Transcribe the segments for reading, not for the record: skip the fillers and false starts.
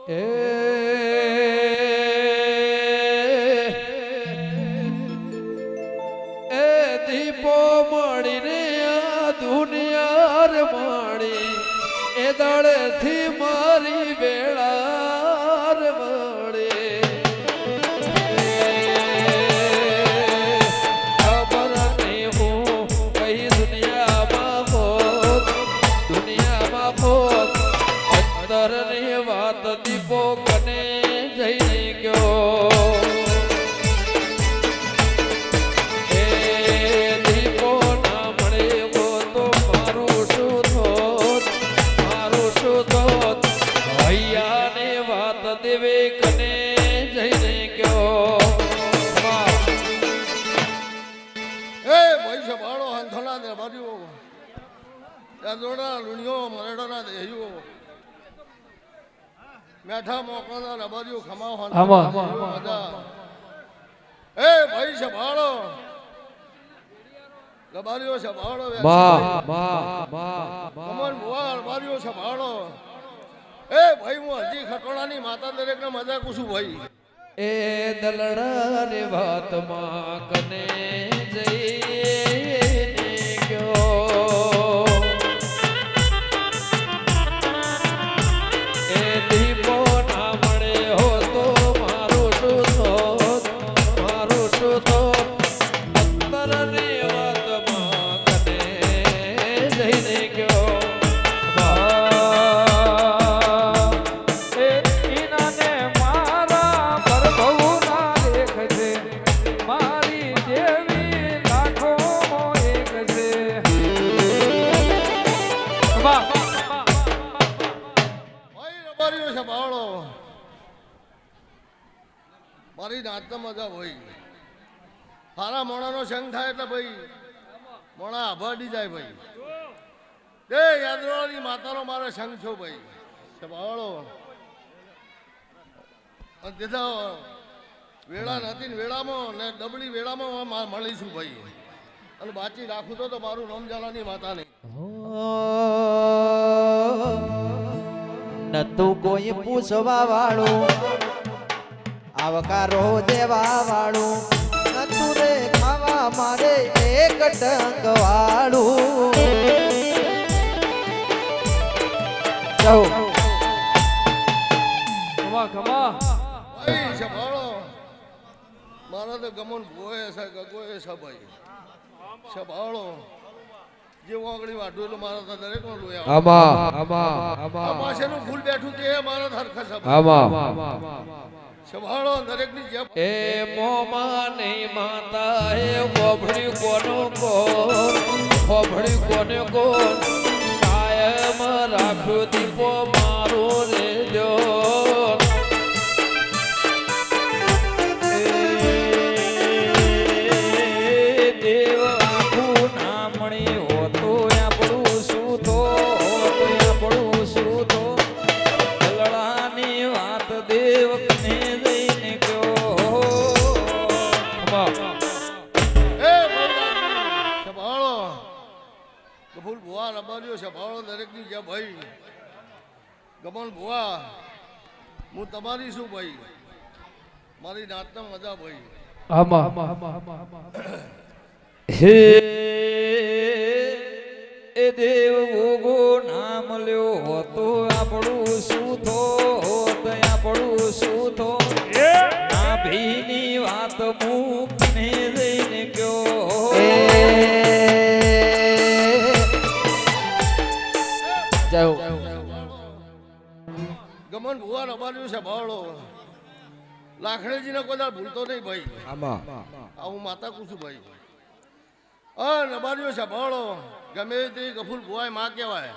એ દીપો મળીને આ દુનિયા મળી એ દળેથી મારી વેળા મળી ખબર નહીં હું કઈ દુનિયામાં હોત અંદરની વાત દીપો કને જઈને ગયો દેવે કને જઈને ગયો એ ભાઈ સભાળો હંથોના દે બાજુ દોડા લુણિયો મરડોના દેહ્યો મેઠા મોકળના રબાજુ ખમાવ મજા એ ભાઈ સભાળો રબારીઓ સભાળો કમર મુવા રબારીઓ સભાળો એ ભાઈ હું હજી ખટોળાની માતા દરેક ને મજા કુશું ભાઈ એ દલડાની વાતમાં કને જઈને ગયો એ દીપો ના મળે હો તો મારું શું થોત અંતરની વાતમાં કને જઈને ગયો મારી નાચતા મજા ભાઈ સારા મોણાનો સંગ થાય એટલે ભાઈ મોણા આભાડી જાય ભાઈ એ યાદવાળાની માતાનો મારો સંગ છો ભાઈ સભાળો દીધા વેળા નથી ને વેળામાં ને ડબલી વેળામાં મળીશું ભાઈ અને બાચી રાખું તો મારું નામ જાલાની માતા નહીં નતું કોઈ પૂછવા વાળું આવકારો દેવા વાળું નતું રે ખાવા મારે એક ટંક વાળું ભાઈ સભાળો મારા તો ગમન ભોય છે ગગોય છે ભાઈ સભાળો જે વાંગડી વાઢું એટલે મારા તો દરેક નો લોયા પાસેનું ફૂલ બેઠું તે મારા હરખા છે સંભાળો દરેક ની જેમ એ મોમાં નહીં માતા એ ખોભડી કોનો કોણ ખોભડી કોને કોણ કાયમ રાખ્યો દીપો મારો રેજો દેવ આખું ના મળી હોતો આપણું શું તો આપણું શું તો દલડાની વાત દેવ ગફુલ ભુવા રબારીઓ સભાળો દરેક ની જ્યાં ભાઈ ગમન ભુવા હું તમારી શું ભાઈ મારી નાચના મજા ભાઈ હે એ દેવ ભોગો નામ લ્યો હોતો આપણું શું થો આપણું શું થો ના ભીની વાત મૂકને જઈને ગયો ગમન ભુવા રબારીઓ સભાળો લાખણીજી ને કોઈ ભૂલતો નહીં ભાઈ હું માતા કુછું ભાઈ રબારીઓ સભાળો ગમે તે ગફુલ ભુવાય માં કહેવાય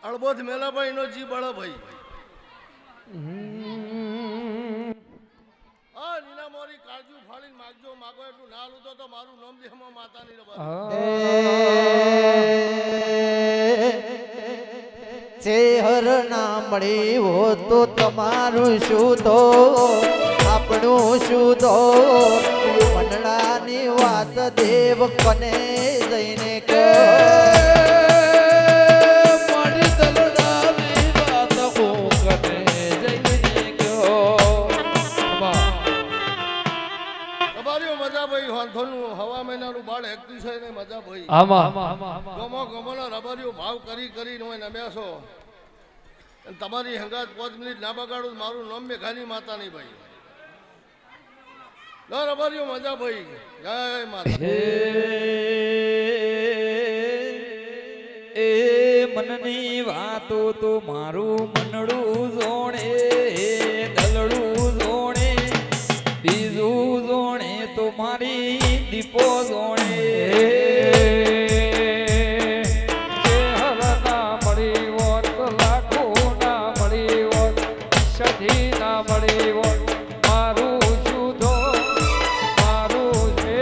અળબોધ મેલા ભાઈ નો જી બળો ભાઈ નીના મોરી કાળજુ ફાડીને માગજો માગો એટલું ના લૂતો તો મારું નામ દેહમાં માતાની ચેહર ના મળી હો તો તમારું શું તો આપણું શું તો મંડળાની વાત દેવ કને જઈને કે મારી દલડાની વાત હું એકતું છે ને મજા ભાઈ આમાં ગમોનો રબરિયો ભાવ કરીને હોય નમ્યા છો અને તમારી હંગાત 5 મિનિટ ના બગાડું મારું નામ મેઘાની માતા નહીં ભાઈ લો રબરિયો મજા ભાઈ જય માતા એ મનની વાતો તો મારું મનડું જોણે દલડું જોણે બીજું જોણે તો મારી દીપો જોણે હરના મળી હોત લાખો ના મળી હોત સધી ના મળી હોત મારું શુદ્ધો મારું છે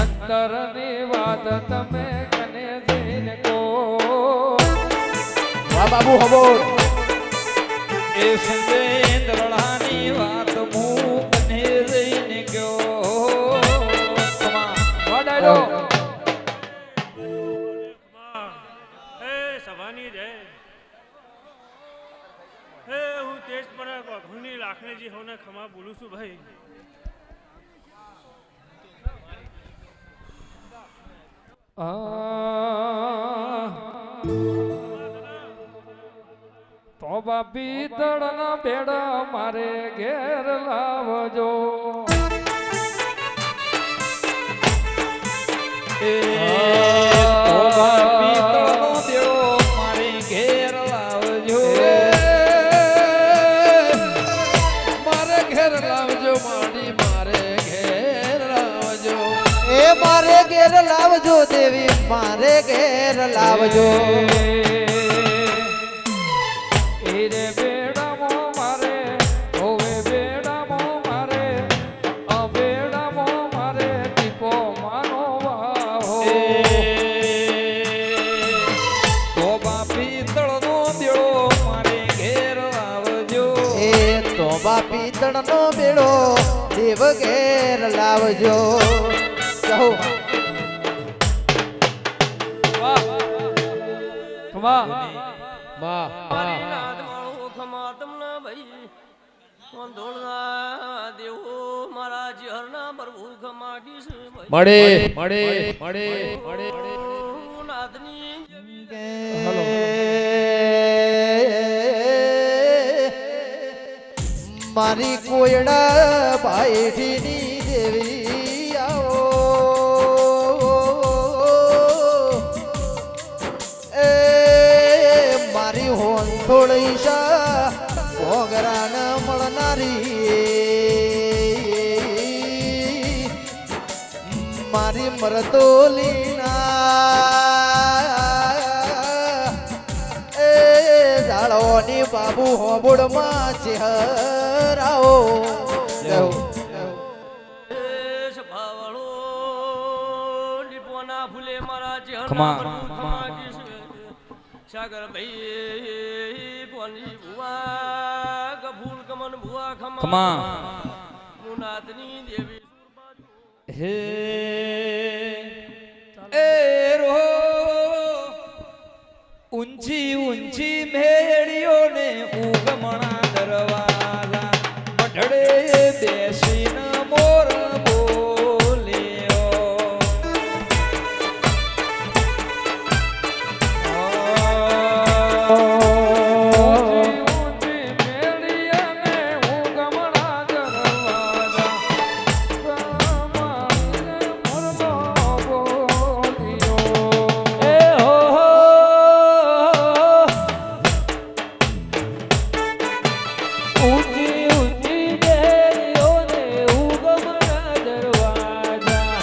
અંતરની વાત તમે કને જઈને કહો વાહ બાબુ હબોર એ સંજેન્દ્રળાની વાત હું કને જઈને ગયો વડાડો સભાની જય હે હું તેજ પર ઘણી લાખણીજી હોને ખમા બોલું છું ભાઈ તો બાપી દળના બેડા મારે ઘેર લાવજો એ તો બાપી તળનો બેડો મારે ઘેર લાવજો મારે ઘેર લાવજો માડી મારે ઘેર લાવજો એ મારે ઘેર લાવજો દેવી મારે ઘેર લાવજો રે બેડામો મારે હોવે બેડામો મારે આ બેડામો મારે દીપો માનો વાહો તો બાપી તળનો બેડો મારે ઘેર લાવજો એ તો બાપી તણનો બેડો દેવ ઘેર લાવજો કહો ખમા મારી નાદ માળો ખમા તમને ભાઈ વંધોળના દેવો મારા જીહરના પ્રભુ ખમા કીશ ભાઈ મળે નાદની મારી કોયડા બાઈઠીની દેવી આવો એ મારી હોન થોડી શા ભોગરાન મળનારી મારી મરતોલીના એ જાળવાની બાબુ હોબુડમાં ચહેરાઓ સભાવાળો લીપોના ફૂલે મારા જીહરના ખમા. પ્રભુ ખમા કીશ સાગર ભાઈ કોની ભુવા ગફૂર કમન ભુવા ખમા ખમા. મુનાદની દેવી સુરબાજુ હે એ રો ઊંચી ઊંચી મેળીઓ ને ઉગમણા દરવાજા મઢડે બેસીને મોર બોલ્યો ઊંચી મેળી અને ઉગમણા દરવાજા તમારે મોરલો બોલ્યો એ હો હો ઊંચી ઊંચી બેલીઓ ને ઉગમણા દરવાજા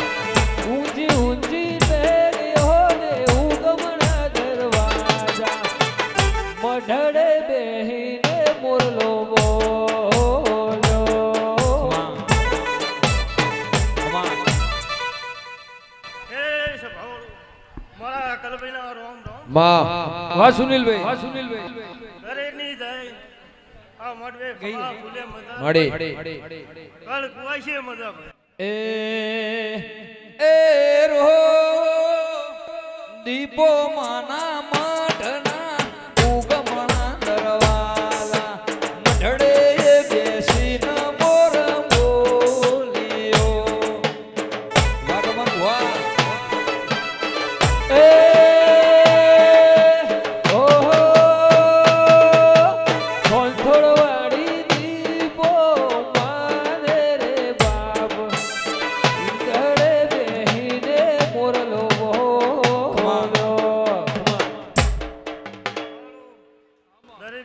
ઊંચી ઊંચી બેલીઓ ને ઉગમણા દરવાજા મઢડે બેહીને મોરલો બોલ્યો હે સભાવાળો મારા કલભાઈના રોમ રોમ વાહ સુનિલભાઈ દરેકની જાય આ મડવે ખમા ફૂલે મજા કાળ કુવાય છે મજા ભાઈ એ રો દીપો માના મઢના ઉગમણા દરવાજા મઢડે બેસીને મોર બોલ્યો વાગમન વા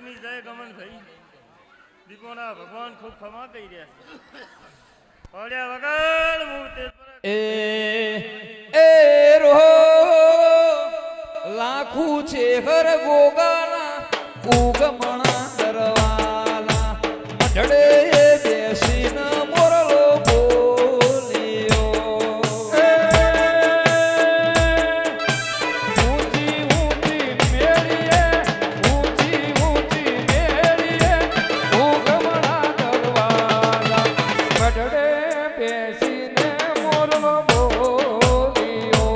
એમની જય ગમન ભાઈ દીપોના ભગવાન ખૂબ ખમા કહી રહ્યા છે પડ્યા વગર મૂર્તિ એ રો લાખું છે હર ગોગાના ઉગમણા દરવાલા મઢડે બેસીને મોરલો બોલ્યો ઊંચી ઊંચી મેળીએ ઊંચી ઊંચી મેળીએ ઉગમણા દરવાજા મઢડે બેસીને મોરલો બોલ્યો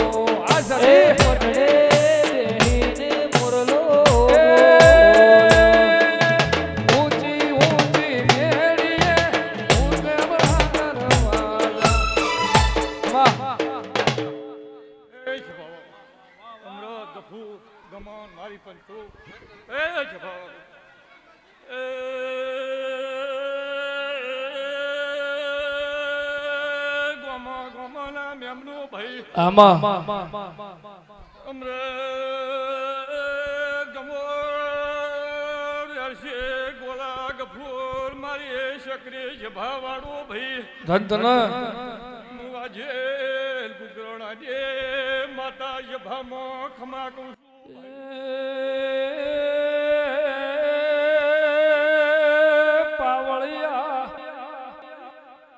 આ સરે મઢડે બેહીને મોરલો ઊંચી ઊંચી મેળીએ ઉગમણા દરવાજા વાહ એ જભાવ અમૃત ગફુ ગમન મારી પંતુ એ જભાવ એ ગોમા ગોમાના મેમનો ભાઈ આમાં અમૃત ગમોર હર્ષે ગોલા ગફૂર મારી શકરી જભાવાળો ભાઈ ધન મુવાજે ગુગરણા દે માતા જભામાં ખમા કહું છું પાવળિયા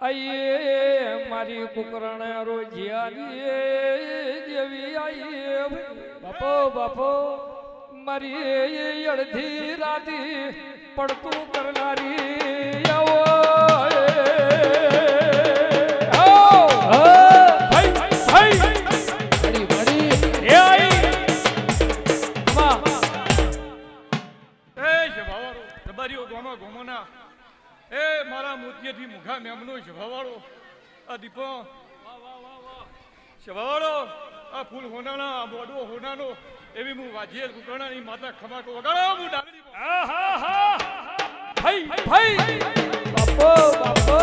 આઈએ મારી કુકરણે રોજિયાની જેવી આઈએ બાપો બાપો મારી અડધી રાતી પડતું કરનારી આવો એ મારા મોતિયેથી મુખા મેમનો શભાવાળો આ દીપો શભાવાળો આ ફૂલ હોનાના આ બોડો હોનાનો એવી હું વાજીએ કુકરણાની માતા ખમાકો વગાડો હું ડાગરી બાપો બાપો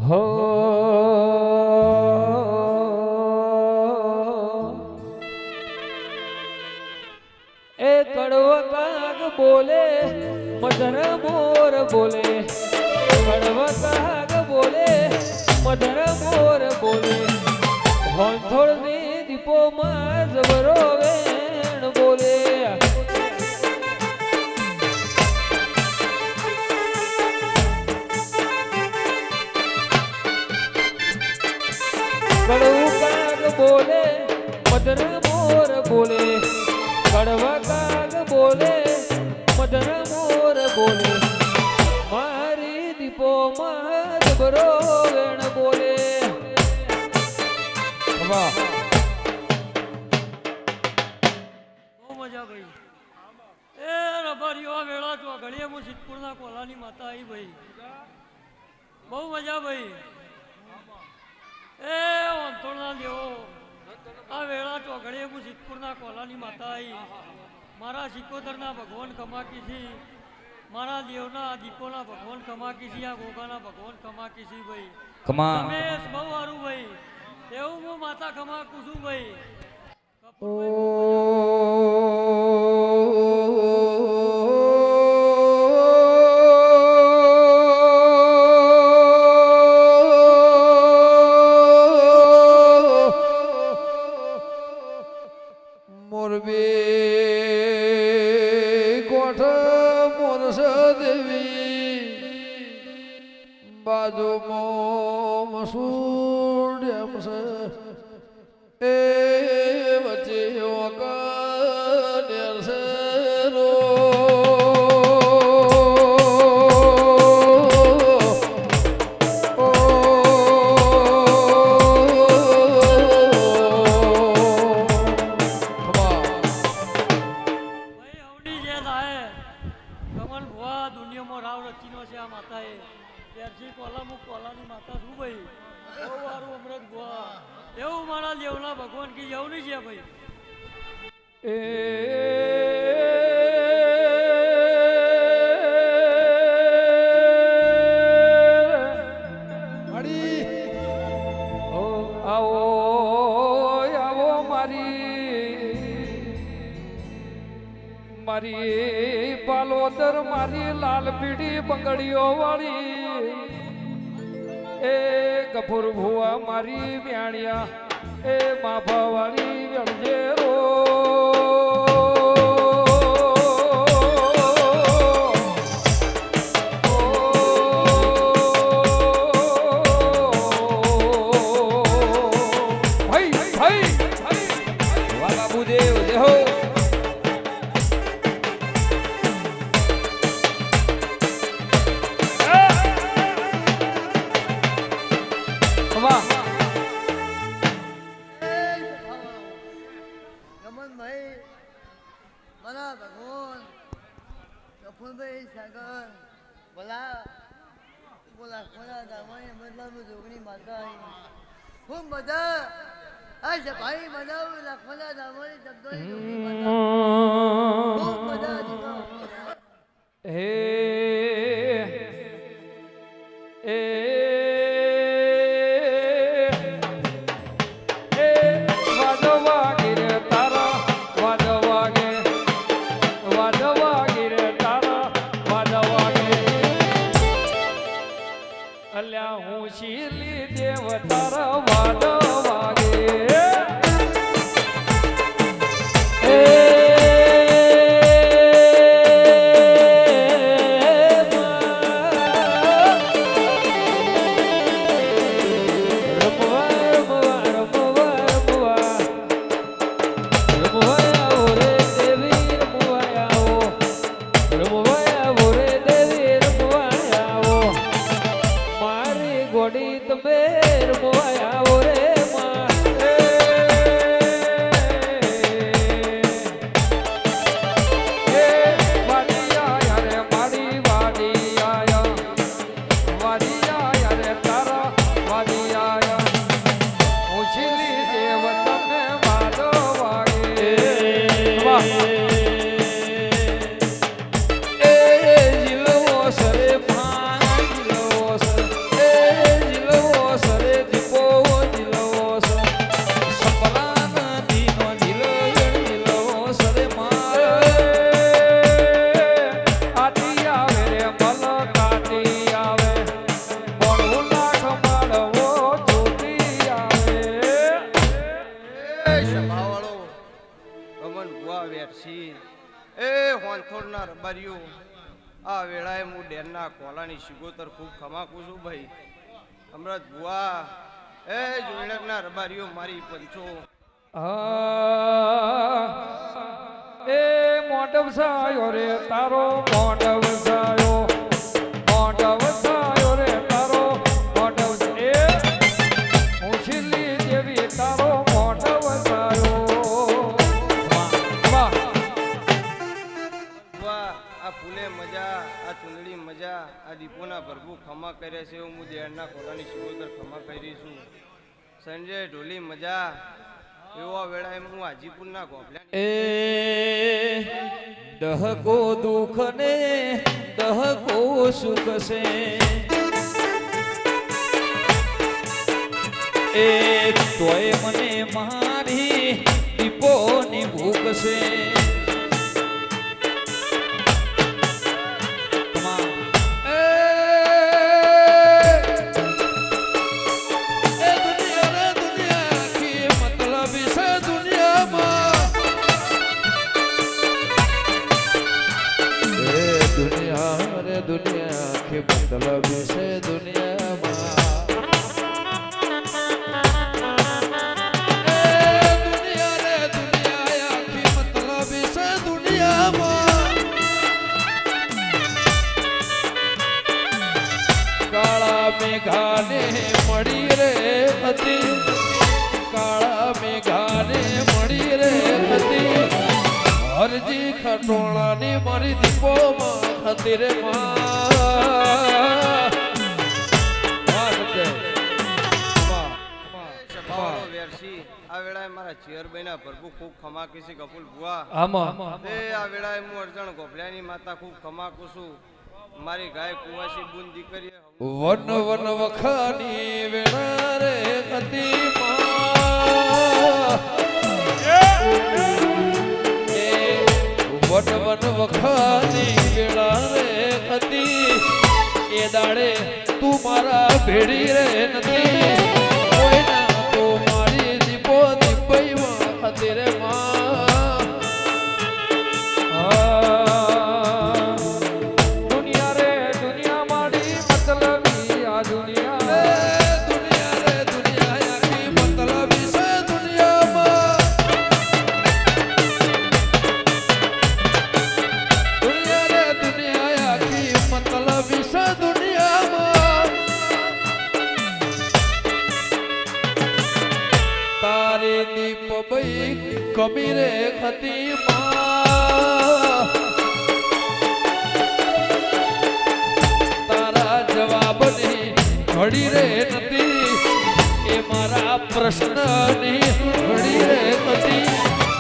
હો એ કડવો કાગ બોલે મધર મોર બોલે કડવો કાગ બોલે મધર મોર બોલે હોંથોળ ની દીપો માં જબરો વેણ બોલે કડવું કાગ બોલે મધર મોર બોલે કડવા કાગ બોલે મધર મોર બોલે મારી દીપો માં જબરો વેણ બોલે વાહ બહુ મજા ભાઈ એ રબારીઓ આ વેળા તો ઘડીએ હું સિદ્ધપુરના કોલાની માતા આવી ભાઈ બહુ મજા ભાઈ એ અંતોળના દેવો આ વેળા ચોઘડીએ હું સિદ્ધપુરના કોલાની માતા આવી મારા સિકોતરના ભગવાન કમાકી છે મારા દેવના દીપોના ભગવાન કમાકી છે આ ગોગાના ભગવાન કમાકી છે ભાઈ રમેશ બહુ સારું ભાઈ એવું હું માતા કમાકું છું ભાઈ મોરબી કોઠ મોરસ દેવી બાજુમાં મસૂર ડેમ છે એ વચ્ચે ઓકનેર છે રો દુનિયામાં રાવ રચીનો છે આ માતાએ ત્યારથી કોલામુખ કોલાની માતા શું ભાઈ બહુ સારું અમૃત ગોવા એવું મારા દેવના ભગવાન કી એવું નહીં છે ભાઈ ઓ આવો આવો મારી પાલોદર મારી લાલ પીડી બંગડીઓ વાળી એ ગફુર ભુવા મારી વ્યાણિયા એ માભા વાળી વ્યણજે રો ગમનભાઈ મારા ભગવાન કપૂરભાઈ સાગર બોલા બોલા કોના દામાની મતલબ જોગણી માતા ખૂબ મજા આ સભાઈ મનાવું લાખોના દામાની શબ્દોની જોગણી માતા ખૂબ મજા દીધો હે એ અલ્યા હું શીલી દેવ તારા વાદ વાગે આ વેળાએ હું ડેરના કોલાની શિગોતર ખૂબ ખમાકું છું ભાઈ અમૃત ભુવા એ જોડકના રબારીઓ મારી પંચો એ મોઢવ સાયો રે તારો મોઢવ સાયો રે તારો મોઢવ એ હું શીલી દેવી તારો મોઢવ સાયો આ ફૂલે મજા આ ચૂંદડી મજા આ દીપોના ભરભુ ખમા કરે છે હું દેરના કોલાની શિગોતર ખમા કરી છું સંજય ઢોલી મજા એવા વેળાએ હું હાજીપુરના ગોપલા એ દહકો દુઃખ ને દહકો સુખ છે એ તોય મને મારી દીપોની ભૂખ છે दुनिया के मतलब से दुनिया दुनिया रे दुनिया की मतलब से दुनिया काला मेघाने मड़ी रे હતી કાળા મેઘાને મળી રે હતી હરજી ખટોળાની મારી દીપોમાં હતી રે આ વેળાએ મારા ચેરભાઈના ભરપૂર ખૂબ ખમાકી છે કપૂલ ભુવા આમાં એ આ વેળાએ હું અરજણ ગોભલાની માતા ખૂબ ખમાકું છું મારી ગાય કુંવાસી બુન દીકરી વન વન વખાની વેળા રે હતી વન વન વખાની વેળા રે હતી એ દાડે તું મારા ભેડી રે નથી કોઈના તો મારી દીપો દીપઈ હતી રે માં દુનિયા રે દુનિયા માડી મતલબી આ દુનિયા દુનિયા રે દુનિયા આખી મતલબી છે દુનિયામાં દુનિયા રે દુનિયા આખી મતલબી છે દુનિયામાં તારી દીપ બઈ કમી રે ખતી માં તારા જવાબની ઘડી રે નથી એ મારા પ્રશ્નની ઘડી રે નથી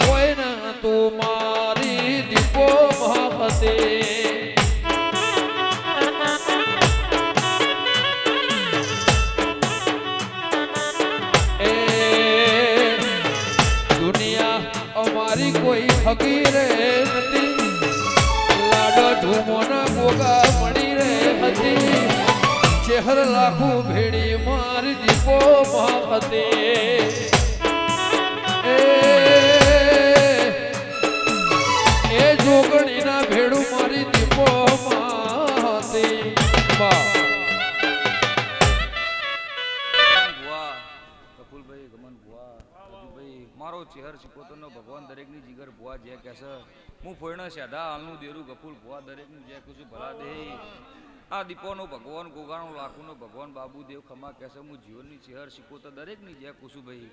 કોઈના તું મારી દીપો મહતે એ દુનિયા અમારી કોઈ હકી રે નથી લાડો ઝૂમોના ગોગા મળી રે હતી ચહેર લાખું ભેડી મારી દીપો મહાપતે એ જોગણીના ભેડું મારી દીપો મહાતે ભુવા કપૂલભાઈ ગમન ભુવા રાજુભાઈ મારો ચહેર શીખોતરનો ભગવાન દરેકની જીગર ભુવા જે કહેશે હું ફોઈના સેઢા હાલનું દેરું કપૂલ ભુવા દરેકનું જે કુછ ભલા દે આ દીપોનો ભગવાન ગોગાનો લાખોનો ભગવાન બાબુદેવ ખમા કહેશે હું જીવનની ચહેર શીખોતર દરેકની જે કુશુભાઈ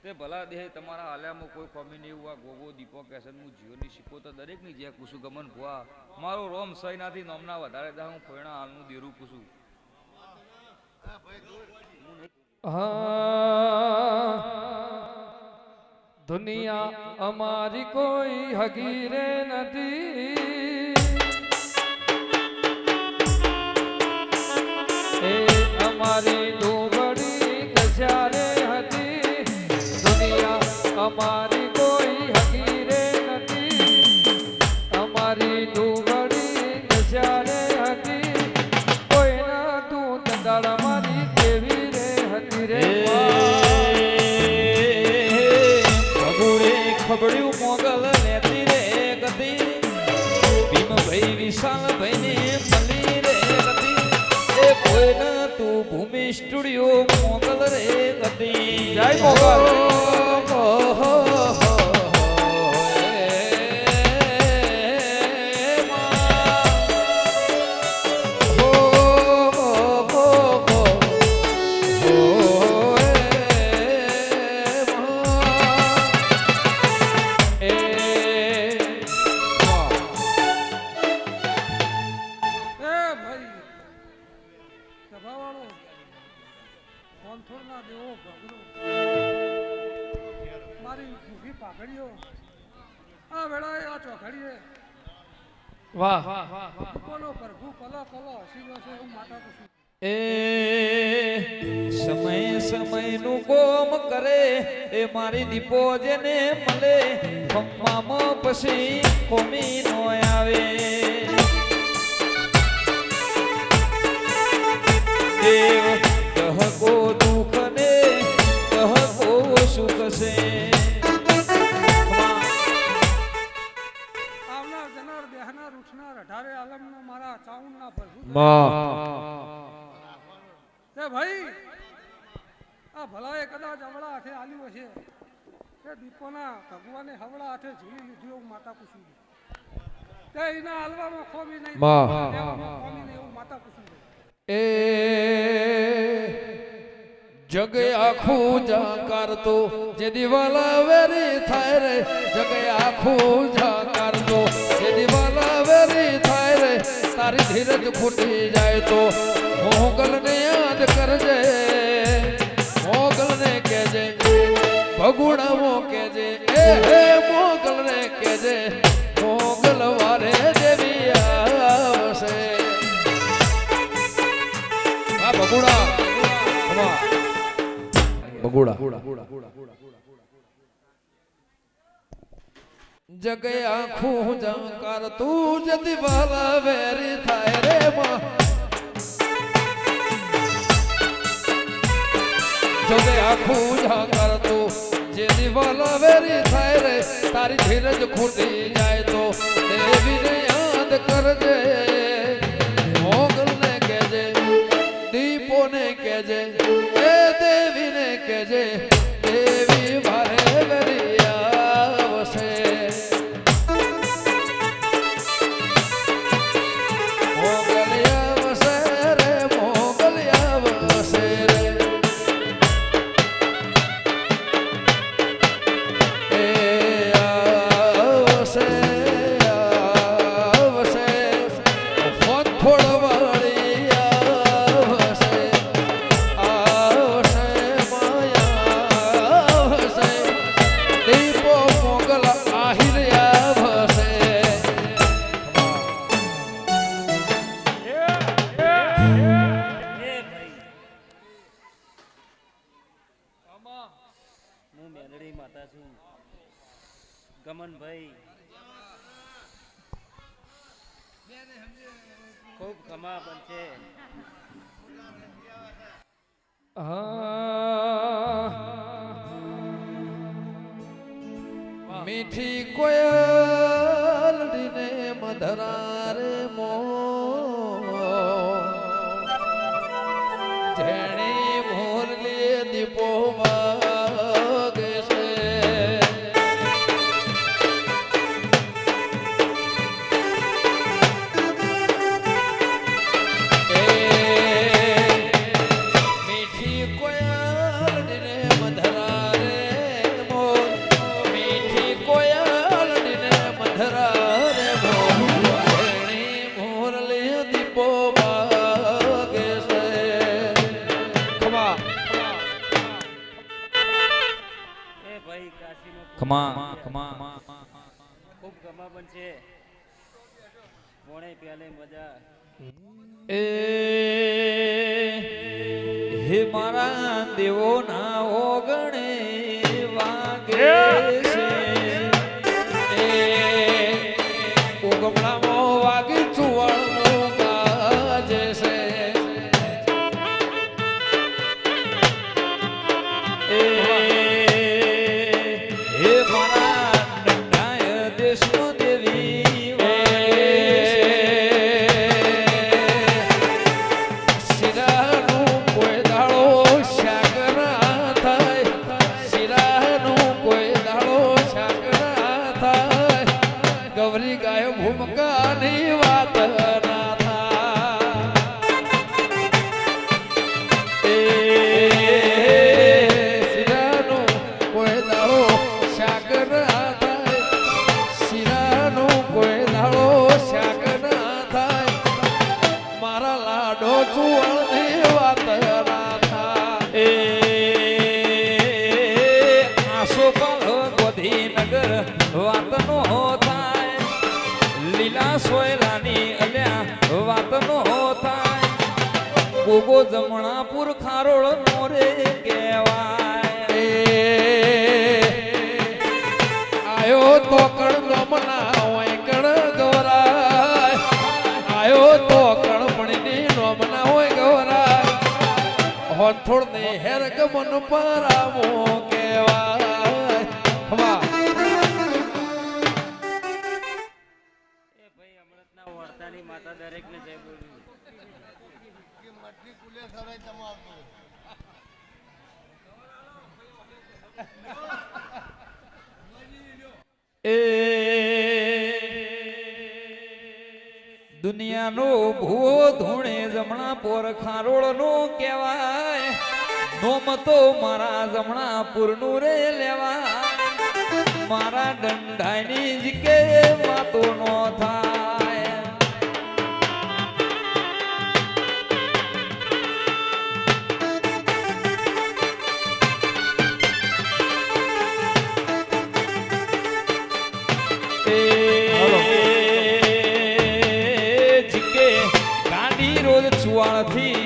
તે ભલા દેહ તમારા હાલ્યામાં કોઈ કમી નહીં એવું આ ગોગો દીપો કહેશે હું જીવનની શીખોતર દરેકની જે કુશુ ગમન ભુવા મારો રોમ સહીનાથી નોમના વધારે દા હું ફોઈના હાલનું દેરું કુશું દુનિયા અમારી કોઈ હગી રે નથી એ અમારી ડુંગળી કચારે હતી દુનિયા અમારી કોઈ હગી રે નથી અમારી ડુંગળી કચારે હતી કોઈના તું દંડાળ મારી દેવી રે હતી રે ખબડ્યું મોગલ લેતી રે ગતી ભીમભાઈ વિશાલભાઈ ને મળી રે ગતી એ કોઈના તું ભૂમિ સ્ટુડિયો મોગલ રે ગતી જય મોગલ વાહ એ સમય સમયનું કોમ કરે એ મારી દીપો જેને મળે ખમ્મામાં પછી કોમી નો આવે દેવ કહકો દુઃખ ને કહકો સુખ છે ભાઈ આ ભલાએ કદાચ હવળા હાથે આલ્યું હશે તે દીપોના ભગવાને હવળા હાથે ઝીલી લીધું એવું માતા કુસુમ તે એના હાલવામાં ખોમી નહીં ખોમી નહીં એવું માતા કુસુમ એ જગ આખું જાકાર તો જે દિવાલા વેરી થાય રે જગ આખું જાકાર તો જે દિવાલા વેરી થાય રે તારી ધીરજ ફૂટી જાય તો મોગલ ને યાદ કરજે મોગલ ને કહેજે ભગુણાઓ કહેજે એ મોગલ ને કહેજે મોગલ વારે દેવી આવશે બગુડા જગે આખું જંકાર તું જતી વાલા વેરી થાય રે માં જગે આખું જંકાર તું જેથી વાલા વેરી થાય રે તારી ધીરજ ખૂટી જાય તો દેવીને યાદ કરજે મોગલ ને કેજે દીપો ને કેજે એ દેવીને કેજે દેવી મારે વેરી આવશે હું મેલડી માતા છું ગમનભાઈ ખૂબ ખમા બનશે મીઠી કોયલડીને મધરા રે મો જેણી મોરલી દીપો વાગે છે મીઠી કોયલડીને મધરા રે મો મીઠી કોયલડીને મધરા રે મો જેણી મોરલી દીપો વાગે છે ખમા એ ભાઈ કાશીનો ખમા ખમા ખૂબ ખમા બનશે મોણે પ્યાલે મજા એ હે મારા દેવો ના ઓગણે વાગે છે એ ઉગમણામાં વાગે ચુવાળો ગાજે છે એ હે મારા દંડાય દેશનો દેવી વાગે શિરાનું કોઈ દાડો શાક ના થાય શિરાનું કોઈ દાડો શાક ના થાય ગૌરી ગાય ભૂમકાની વાત ના થાય એ શિરાનું કોઈ દાડો શાક ના થાય શિરાનું કોઈ દાડો શાક ના થાય મારા લાડો ચુવાળની વાત ના થાય એ આસો પર ગોધીનગર વાતનો થાય લીલા સોયલાની અલ્યા વાતનો થાય ગોગો જમણાપુર ખારોળ નો રે કહેવાય આયો તો કણ નમના હોય કણ ગવરાય આયો તો કણ પણીની નમના હોય ગવરાય હોથોડ ને હેર ગમન પરામો કહેવાય ખમા એ ભાઈ અમૃતના વર્તાની માતા દરેકને જય બોલ્યું કે મટકી કુલે સરાય તમારું એ દુનિયાનો ભૂવો ધૂણે જમણા પોર ખારોળ નું કહેવાય નોમ તો મારા જમણા પુરનું રે લેવાય મારા દંડાઈની જ કે વાતો નો થાય જીકે ગાડી રોજ છુવાળથી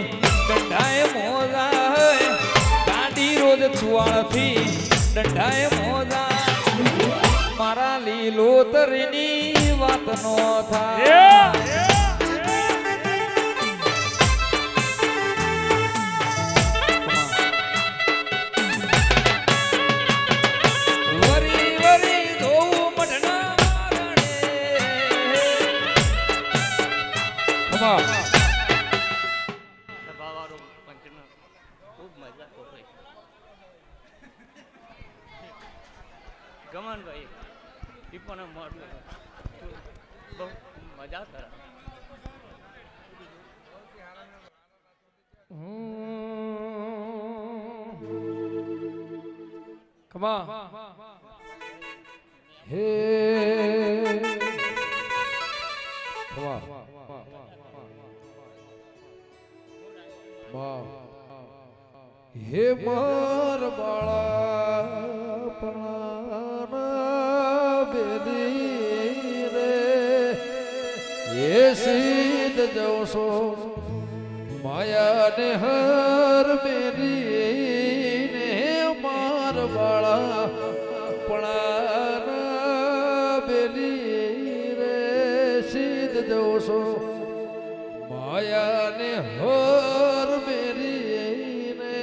ગંડાએ મોજા સુવાળથી દંડાએ મોજા મારા લીલોતરીની વાત નો થાય વરી વરી ધોવું મઢના મારણે સભાવાળો પંચનો ખૂબ મજા કોઈ ગમનભાઈ એ પણ બહુ મજા કરે ખમા હે ખમા હે માર બાળા પણા બેલી રે હે સીધ જવશો માયા ને હર બેરી ને માર બાળા પણા બેલી રે સીધ જવશો માયા ને હર બેરી ને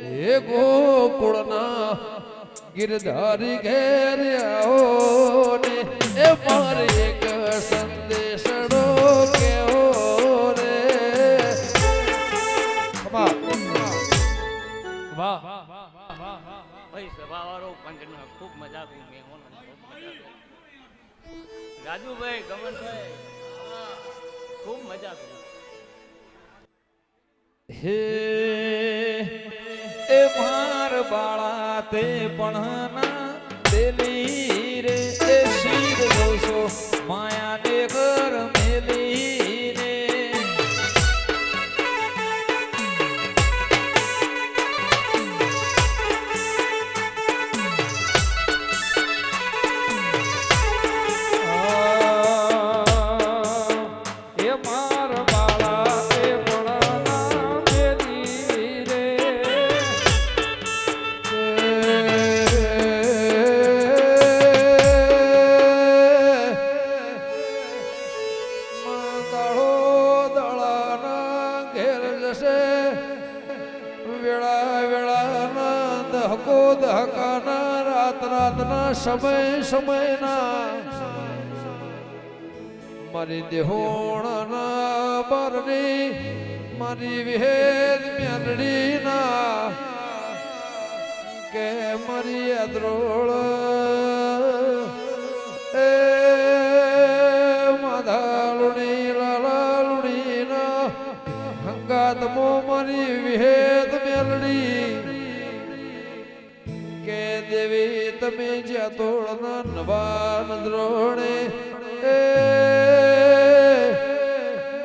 હે ગોકુળના ગિરધારી ઘેર આવો ને એ મારે એક સંદેશડો કેવો રે વાહ ભાઈ સભાવાળો પંચનો ખૂબ મજા કરી મહેમાનો ખૂબ મજા કરી રાજુભાઈ ગમનભાઈ ખૂબ મજા કરી હે એ માર બાળા તે પણ ના દેલી રે એ શીર દોસો માયા ને ઘર મેલી ને એ માર બાળા એ પણ બેલી રે દાડો દળાના ઘેર જશે વેળા વેળાના દહકો દહકાના રાત રાતના સમય સમયના મારી દેહોણના બરની મારી વિહેદ મેલડીના કે મારી અદ્રોળ એ માધાલુણી લાલાલુણી ના હંગાતમો મારી વિહેદ મેલડી કે દેવી તમે જ્યાં તોડના નવા નજરોણે એ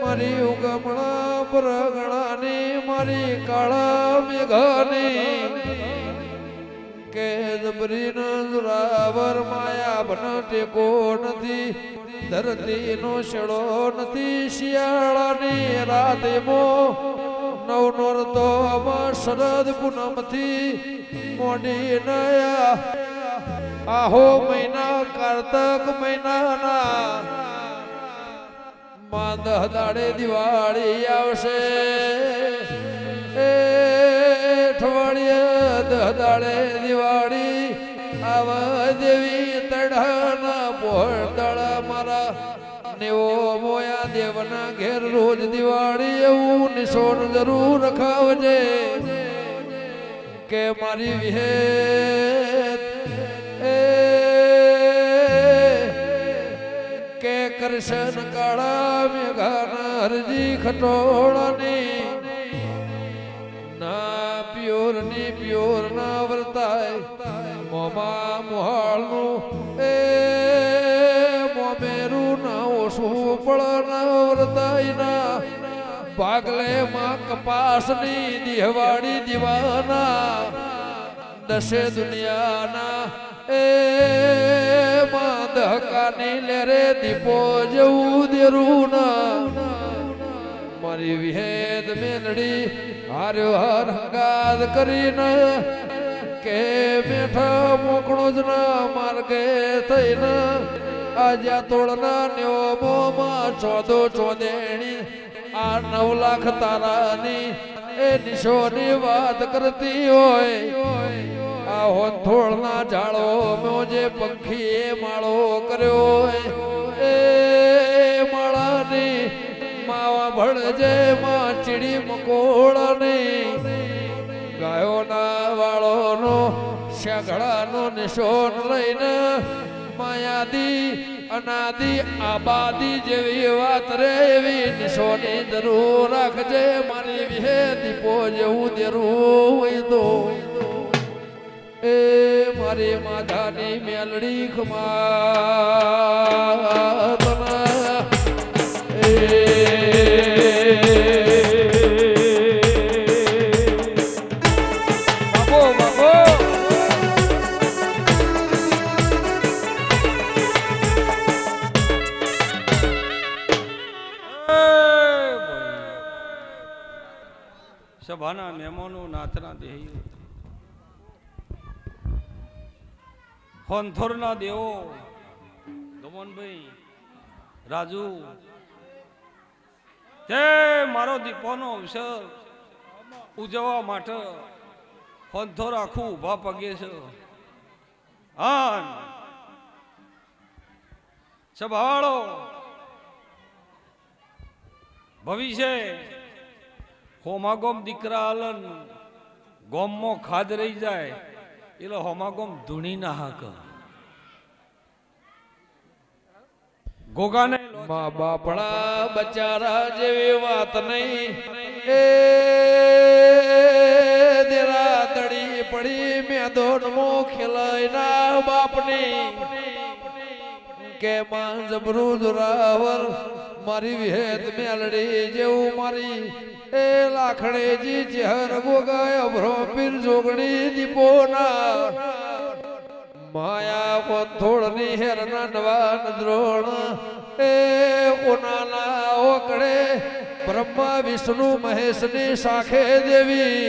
મારી ઉગમણા પરગણાની મારી કાળા મેઘાની કે જબરી નજરાવર માયા બન ટેકો નથી ધરતી નો શેડો નથી શિયાળાની રાતે મો નવ નોરતો શરદ પૂનમથી મોડી નયા આહો મહિના કારતક મહિનાના માં દહ દાડે દિવાળી આવશે એ અઠવાડિયે દહ દાડે દિવાળી આવા દેવી તડાના પોહળદાળા મારા નેવો મોયા દેવના ઘેર રોજ દિવાળી એવું નિશોન જરૂર રખાવજે કે મારી વિહેત કે કરશન કાળા મેઘાના હરજી ખટોળાની ના પ્યોર ની પ્યોર ના વર્તાય મોમા મોહાળનું એ મોમેરું ના ઓછું પળ ના વર્તાય ના ભાગલે માં કપાસની દિહવાડી દીવાના દશે દુનિયાના એ માં દહકાની લેરે દીપો જવું દેરું ના મારી વિહેદ મેલડી હાર્યો હર હંગાદ કરીને કે મેઠા મોકળો જ ના માર્ગે થઈને આજા તોડના નેવોમાં ચોદો ચોદેણી આ 9 લાખ તારાની એ નિશોની વાત કરતી હોય આ હોથોળના ઝાડો મેં જે પંખીએ માળો કર્યો હોય એ માળાની માવા ભળજે માં ચીડી મકોળની ગાયોના વાળોનો શેઘડાનો નિશોન લઈને માયાદી અનાદિ આબાદી જેવી વાત રે એવી નિશોની જરૂર રાખજે મારી વિહે દીપો જેવું દેરું હોય તો એ મારી માધાની મેલડી ખમા સભાના મહેમાનો નાથના દેહીઓ હોનથોરના દેવો દમનભાઈ રાજુ તે મારો દીપોનો અવસર ઉજવવા માટે હોનથોર આખું ઊભા પગે છે હા સભાવાળો ભવિષ્ય હોમાગોમ દીકરા આલન ગોમમાં ખાદ રહી જાય એટલે હોમાગોમ ધૂણી ના હાક ગોગાને મા બાપડા બચારા જેવી વાત નહીં એ દેરા દડી પડી મેદોન મો ખેલાય ના બાપની કે માં જબરું જોરાવર મારી વિહેત મેલડી જેવું મારી એ લાખણેજી ચહેર ગોગાય અભરો પીર જોગણી દીપોના માયા કોથોળની હેરના નવા નજરોણ એ કોનાના ઓકડે બ્રહ્મા વિષ્ણુ મહેશની સાખે દેવી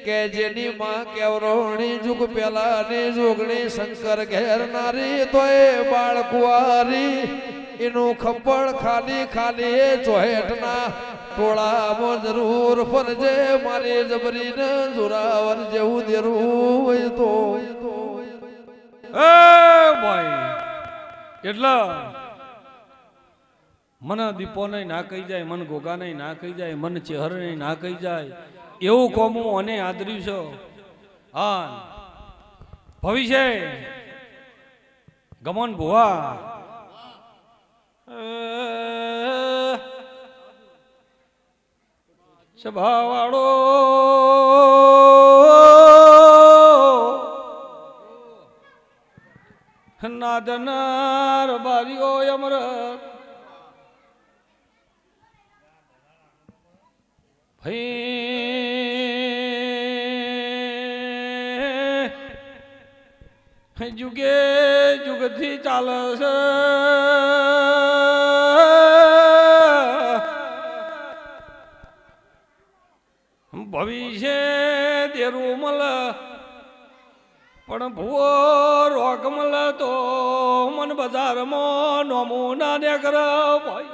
કે જેની માં કેવરોણી જુગ પેલાની જોગણી શંકર ઘેરનારી તો એ બાળકુવારી એનું ખપ્પડ ખાલી ખાલી એ ચોહેટના ટોળામાં જરૂર ફરજે મારી જબરીને જોરાવર જેવું દેરું હોય તો એ ભાઈ એટલા મને દીપો નહીં ના કહી જાય મન ગોગા નહીં ના કહી જાય મન ચહેર નહીં ના કહી જાય એવું કોમું અને આદર્યું છે હા ભવિષ્ય ગમન ભુવા સભાવાળો નાદનાર બારીઓ અમરત ભાઈ જુગે જુગથી ચાલે છે ભવિષ્ય દેરું મલ પણ ભૂવો રોગ મલ તો મન બજારમાં નોમું ના દે કર ભાઈ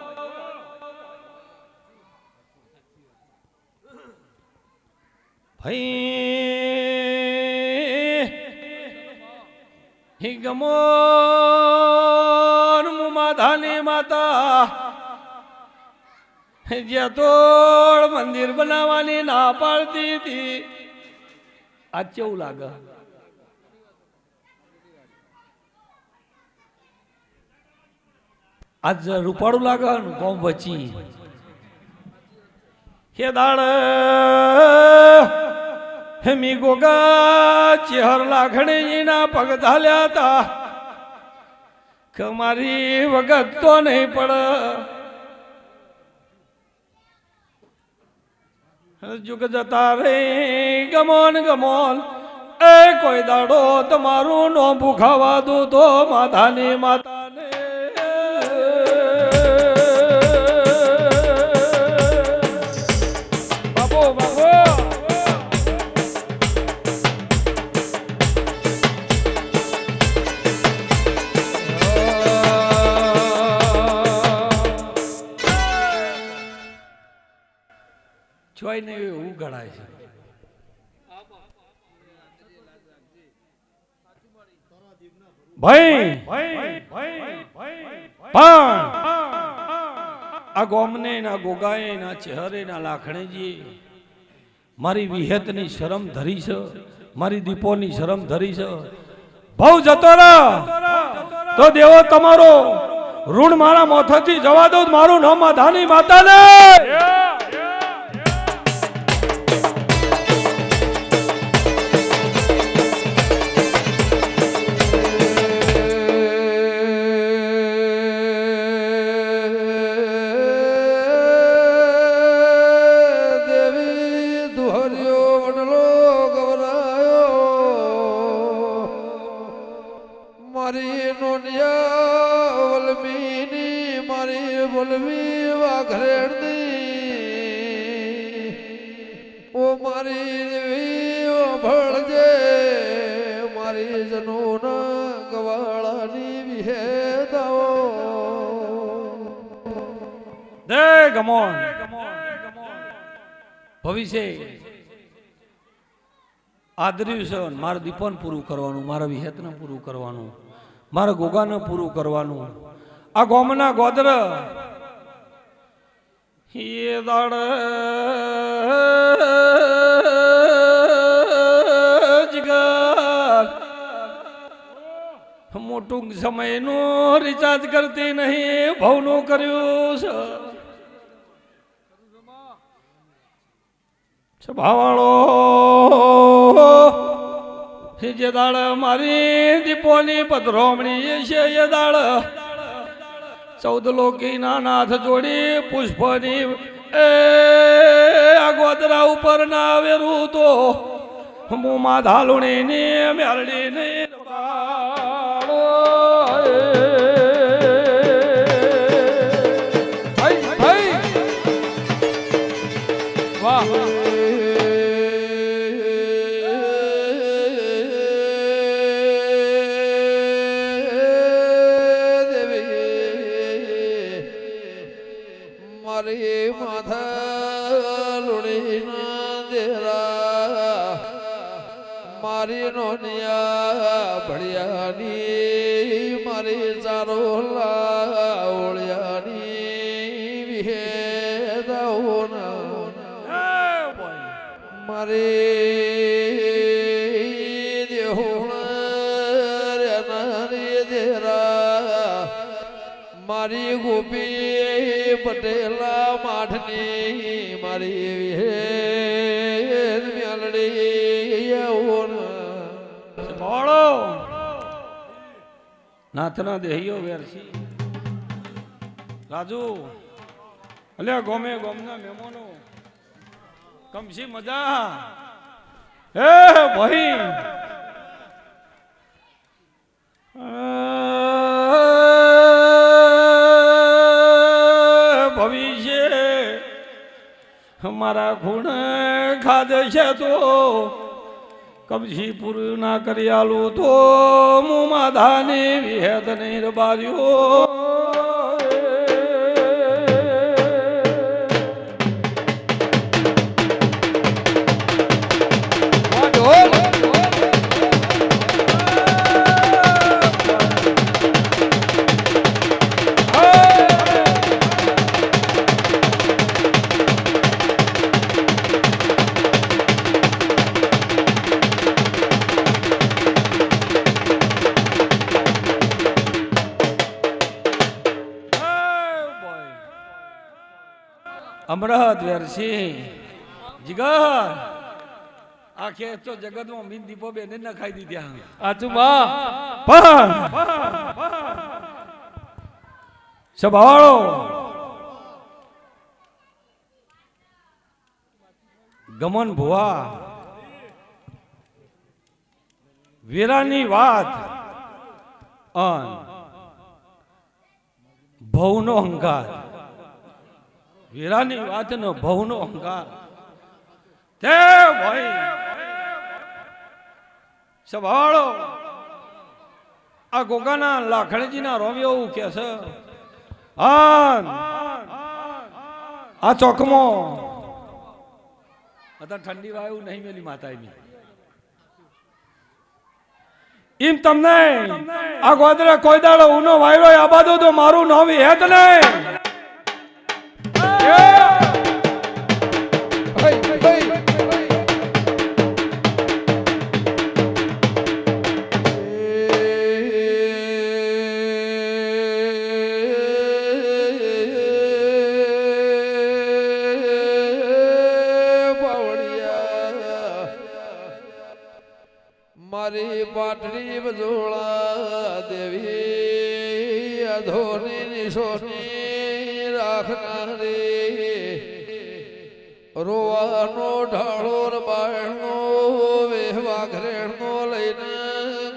ભાઈ ગમોન માધાની માતા જે તોડ મંદિર બનાવવાની ના પાડતી હતી આ કેવું લાગે આજ રૂપાળું લાગે કોમ વચી હે દાડ હેમી ગોગા ચેહર લાખણી ના પગ ધાલ્યા હતા કે મારી વગત તો નહીં પડે જુગ જતા રે ગમોન ગમોન એ કોઈ દાડો તમારું નો ભૂખાવા દઉં તો માતાની માતાને બાબો બાબો તોય નહીં એવું ગણાય છે. ભાઈ પણ આ ગોમને ના ગોગાએ ના ચહેરે ના લાખણેજી મારી વિહેતની શરમ ધરી છે, મારી દીપોની શરમ ધરી છે. ભાવ જતો રહો તો દેવો તમારો ઋણ મારા મોથાથી જવા દો. મારું નામ ધાની માતા ને મારી નોનિયા વલમીની મારી બોલવી વાઘરેડની ઓ મારી દેવી ઓ ભળજે મારી જનૂન ગવાળાની વિહેદાઓ દે ગમોન ભવિષ્ય આદર્યું છે. મારા દીપન પૂરું કરવાનું, મારા વિહેતને પૂરું કરવાનું, મારા ગોગાને પૂરું કરવાનું. આ ગોમના ગોદર એ દાડ જગર મોટું સમયનું રિચાર્જ કરતી નહીં ભાવનું કર્યું છે ભાવાળો. જે દાળ મારી દીપોની પધરોમણી છે એ દાળ 14 લોકીના નાથ જોડી પુષ્પની આ ગોદરા ઉપર ના વેરું તો મુમાં ધાલુણી ની મેરડી ની વાહ મારી માથા લુણીના દેરા મારી નોનિયા ભળિયાની મારી ચારો લાવળિયાની વિહેદાઓના મારી દેહોણા રેનારી દેરા મારી ગોપી પટેલા માઠની મારી વિહેદ મેલડી બોળો નાથના દેહીઓ વેરસી રાજુ અલ્યા ગોમે ગોમના મહેમાનો કમસી મજા હે ભાઈ મારા ખૂણ ખાધે છે તો કબજી પૂરું ના કરી આલું તો મુમાં ધાની વિહેદ નહીં બાર્યો અમરત વેરસી જીગર આખે તો જગતમાં મીન દીપો બેને ન ખાઈ દીધા આચુબા પણ સભાળો ગમન ભુવા વીરાની વાત અન ભવનો અહંકાર વીરાની વાત નો ભવનો અહંકાર તે ભાઈ સભાળો આ ગોગાના લાખણજીના રોમિયો એવું કે છે આ ચોકમાં અત્યારે ઠંડી વાયુ નહીં મેલી માતા એમ તમને આ ગોદરે કોઈ દાડો ઉનો વાયરો આબાદો તો મારું નામ હેત નહીં. મારી પાટડી બજોળા દેવી અધોની નિશોની રાખનારી રોવાનો ઢાળો બાળનો વેહવા ઘરેણનો લઈને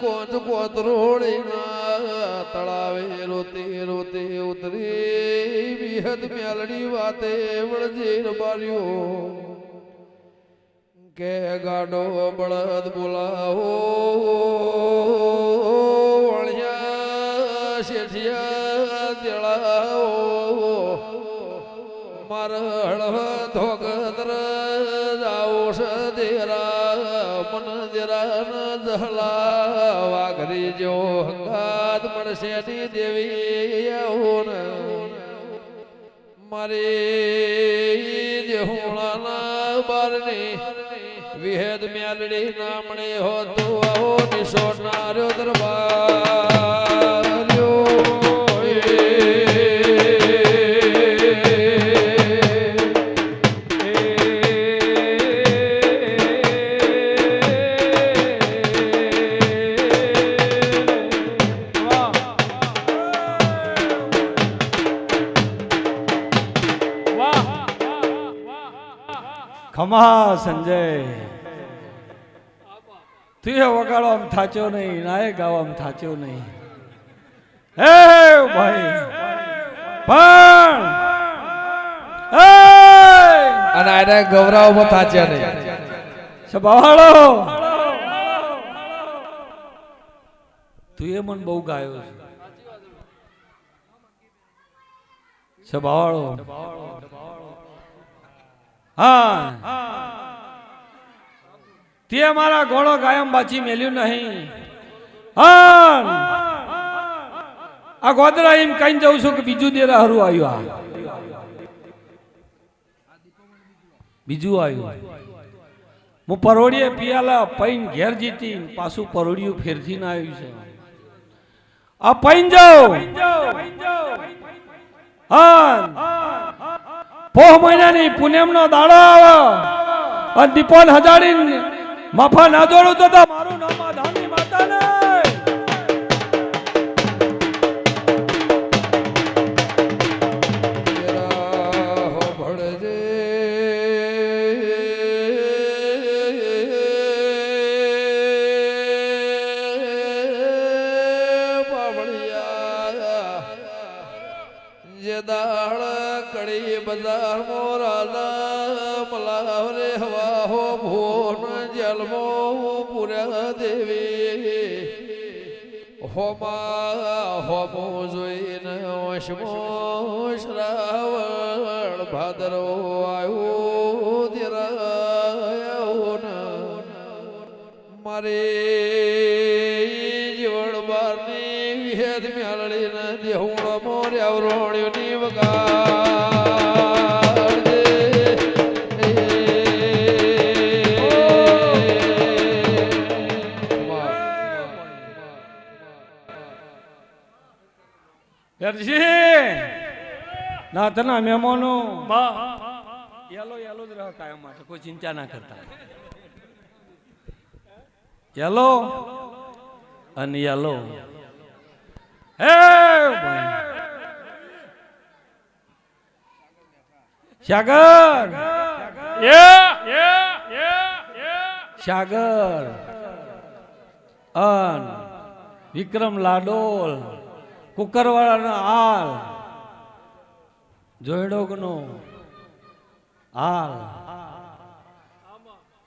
કોચ કોતરોડીના તળાવે રોતી રોતી ઉતરી વિહદ મેલડી વાતે વળજીર બાર્યો કે ગાડો બળદ બોલાવો વણિયા શેઠિયા દેળાવો મારા હળવા ધોગદર જાઓ સદેરા મન દેરા ન જહલા વાઘરી જો હંગાત મળશે દેવી આવો ને મારી દેહુણાના બારની વિહેદ મેલડી નામણે હોતો આવો નિશો નાર્યો દરબાર્યો ખમા સંજય તું એ વગાડવામાં થાચ્યો નહીં નાય ગાવામાં થાચ્યો નહીં હે ભાઈ પણ અને આને ગૌરવમાં થાચ્યા નહીં સભાળો તું એ મન બહુ ગાયો છે સભાળો હા તે મારા ઘોડો કાયમ બાચી મેલ્યું નહીં. આ ગોદરા એમ કઈ જઉં છું કે બીજું દેરા હરું આવ્યું બીજું આવ્યું હું પરોડીએ પિયાલા પૈન ઘેર જીતી પાછું પરોડિયું ફેરથી ના આવ્યું છે. આ પૈન જાઉં પોહ મહિનાની પૂનમનો દાડો આવે અને દીપોન હજાડી માફા ના જોડું તો મારું નામ ધામની માતા ને દાળ કડી બજાર મોરાલા મલાવરે હવા હો ભોન જલમો પુરા દેવી હોમા હોમો જોઈને વશમો શ્રાવણ ભાદરો આવ્યો દેરાયો ન મારે જીવણ બારની વિહેદ મેળીને દેહુણો મોર્યા રોણ્યોની વગાડે ના તના મહેમાનો યલો યલો જ રહે કાયમ માટે કોઈ ચિંતા ના કરતા યલો અને યલો હે સાગર સાગર અન વિક્રમ લાડોલ કુકરવાળાનો હાલ જોયડોગનો હાલ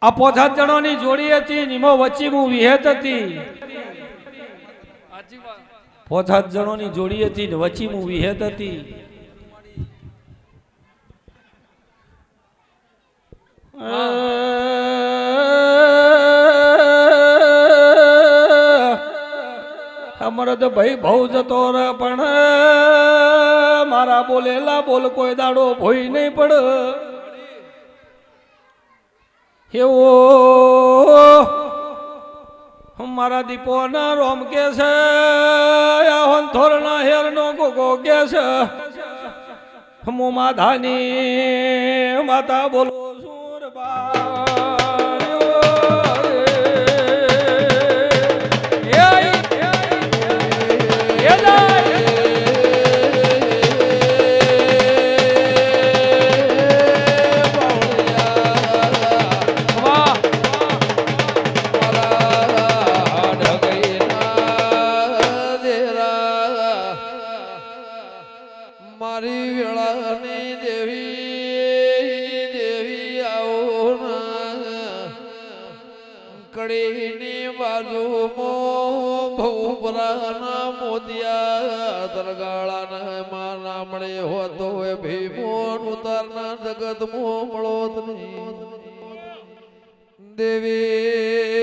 આ 5 જણોની જોડી હતી નિમો વચ્ચે હું વિહેત હતી 5 જણોની જોડી હતી ને વચ્ચે હું વિહેત હતી અમારે તો ભાઈ બહુ જતો રે પણ મારા બોલેલા બોલ કોઈ દાડો ભોઈ નહીં પડ એવો મારા દીપો ના રોમ કે છે થોર ના હેર નો ગોગો કે છે હું માધાની માતા બોલો મારી વેળાની દેવી દેવી આવો કડીની બાજુમાં ભૂપરાના મોતિયા તરગાળાના માના મળે હોતો એ ભીમોન ઉતારના જગતમાં મળો દેવી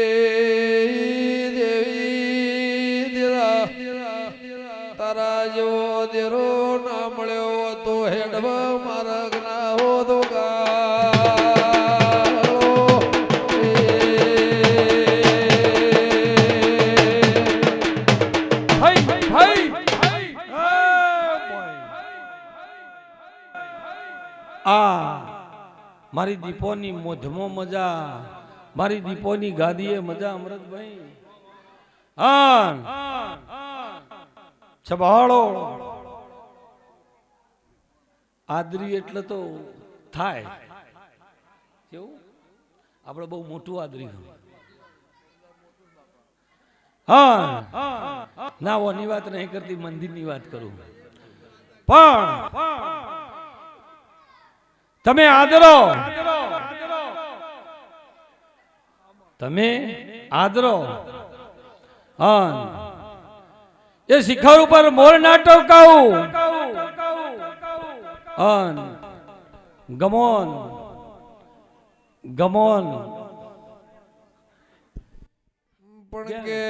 દેવી દેરા તારા જેવો દેરો ના મળ્યો તો હેડવા માર્ગ ના હો તો મારી દીપોની મોઢમો મજા મારી દીપોની ગાદીએ મજા અમૃતભાઈ સંભાળો આદરી એટલે તો થાય કેવું આપણે બહુ મોટું આદરી ના ઓની વાત નહીં કરતી મંદિરની વાત કરું પણ તમે આદરો તમે આદરો એ શિખર ઉપર મોર ના ટોકાવું ગમોન ગમોન પણ કે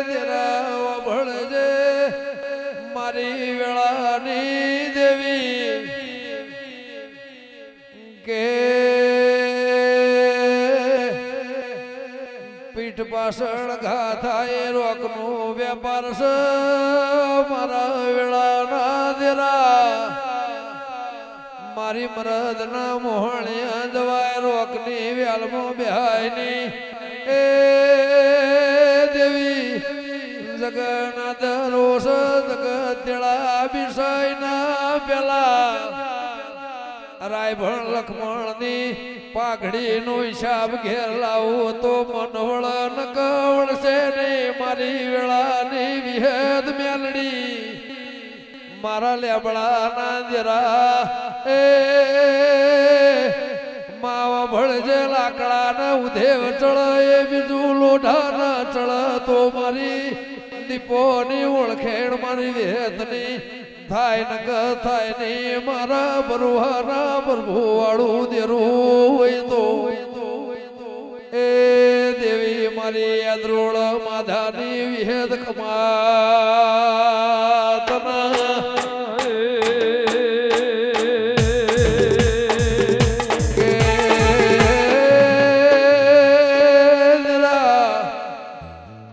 દેરા ભળજે મારી વેળાની દેવી કે પીઠ પાછળ ઘા થાય રોકનો વેપાર છે મારા વેળાના દેરા મારી મરદ ના મોહણિયા જવાય રોકની વ્યાલમાં બેહાયની એ દેવી જગન્નાથ રોષ જગત તેળા વિષય ના પેલા રાયભણ લખમણની પાઘડીનો હિસાબ ઘેર લાવો તો મનવળ ન કવળશે ને મારી વેળાની વિહેદ મેલડી મારા લેબડાના દેરા એ માવા ભળજે લાકડાના ઉધેવ ચળ એ બીજું લોઢાના ચળ તો મારી દીપોની ઓળખેણ મારી વેદની થાય ન થાય નહીં મારા બરુહાના પ્રભુ વાળું દેરું હોય તો એ દેવી મારી યાદ્રોળ માધાની વિહેદ ખમાતના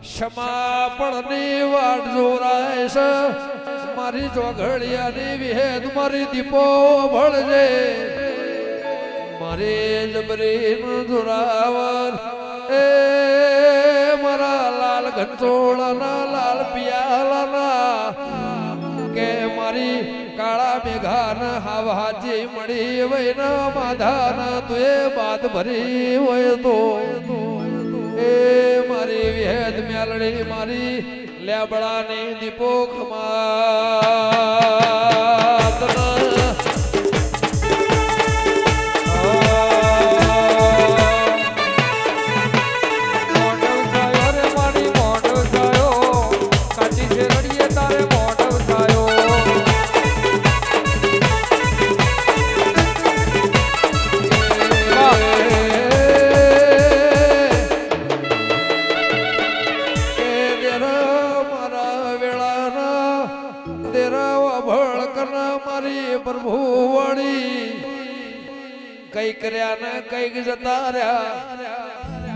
ક્ષમાપણની વાટ જોરાય છે મારી ચોઘડિયાની વિહેદ મારી દીપો ભળજે મારી જબરીનું જોરાવર એ મારા લાલ ઘંચોળાના લાલ પિયાલાના કે મારી કાળા મેઘાના હાવાજી મળી વૈના માધાના તુએ બાદ ભરી હોય તો એ મારી વિહેદ મેલડી મારી લેબડાની દીપો ખમાતના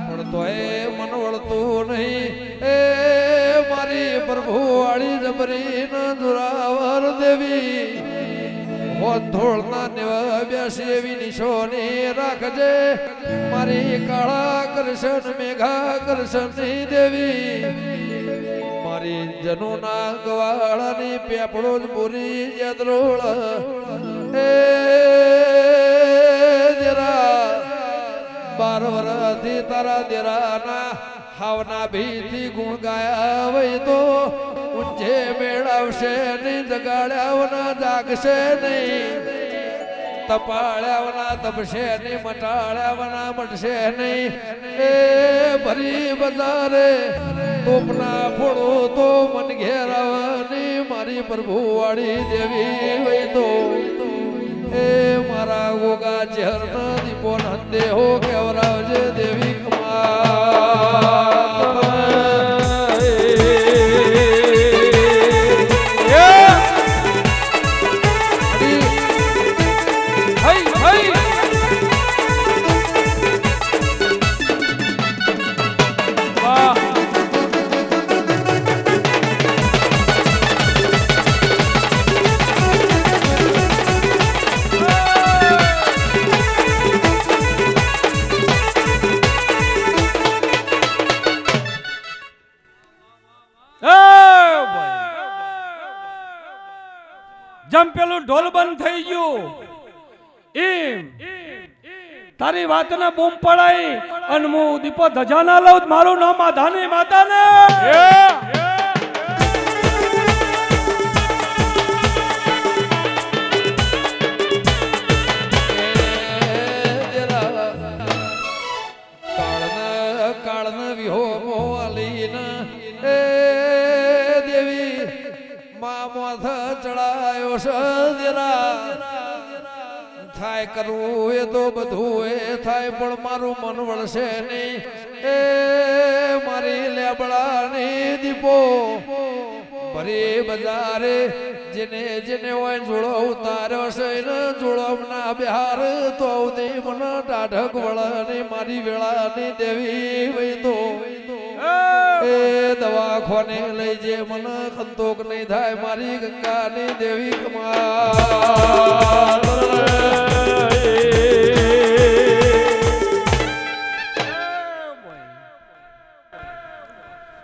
પણ તોય મન વળતું નહીં એ મારી પ્રભુ વાળી જબરી ન જોરાવર દેવી ધોળના નેવા બેસી એવી નિશોની રાખજે મારી કાળા કરશન મેઘા કરશનની દેવી મારી જનુના ગવાળાની પેપડો જ પૂરી જદરોળ એ દેરા 12 વર્ષથી તારા દેરાના હાવના ભીથી ગુણ ગાયા વય તો ઊંચે મેળવશે નહીં જગાડ્યાવના જાગશે નહીં તપાળ્યાવના તપશે નહીં મટાળ્યાવના મટશે નહીં એ ભરી બજારે તોપના ફોડો તો મન ઘેરાવાની મારી પ્રભુ વાળી દેવી વય તો એ મારા ગોગા ચહેર દીપો નંદે હો કેવરાવજે દેવી જેમ પેલું ઢોલ બંધ થઈ ગયું એમ તારી વાતને બૂમ પડાઈ અને હું દીપો ધજાના લઉં મારું નામ આધાની માતાને કાળન વિહો મોલીન એ દેવી મા મોથ ચડાયો સદરા થાય કરવું એ તો બધું એ થાય પણ મારું મન વળશે નહીં એ મારી લેબડાની દીપો ભરી બજારે જેને જેને હોય જોડો ઉતાર્યો છે ને જોડોમના બિહાર તો અવધી મને ટાઢક વળની મારી વેળાની દેવી વઈ તો એ દવાખાને લઈ જે મને સંતોષ નહીં થાય મારી ગંગાની દેવી કમાલ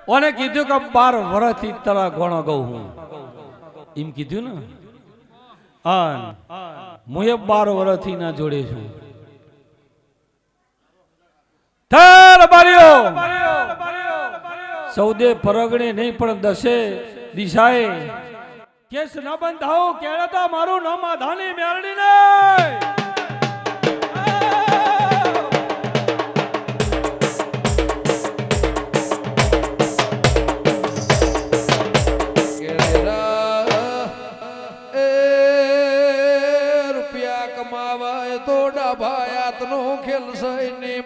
ઓને કીધું કે 12 વર્ષથી તારા ગોણો ગઉં હું એમ કીધું ને હું 12 વર્ષથી ના જોડે છું થર બારીઓ સૌદે પરગણે નહીં પણ દસે દિશાએ કેસ ન બંધાવો કેળતા મારું નામ આધાની મેરડી ને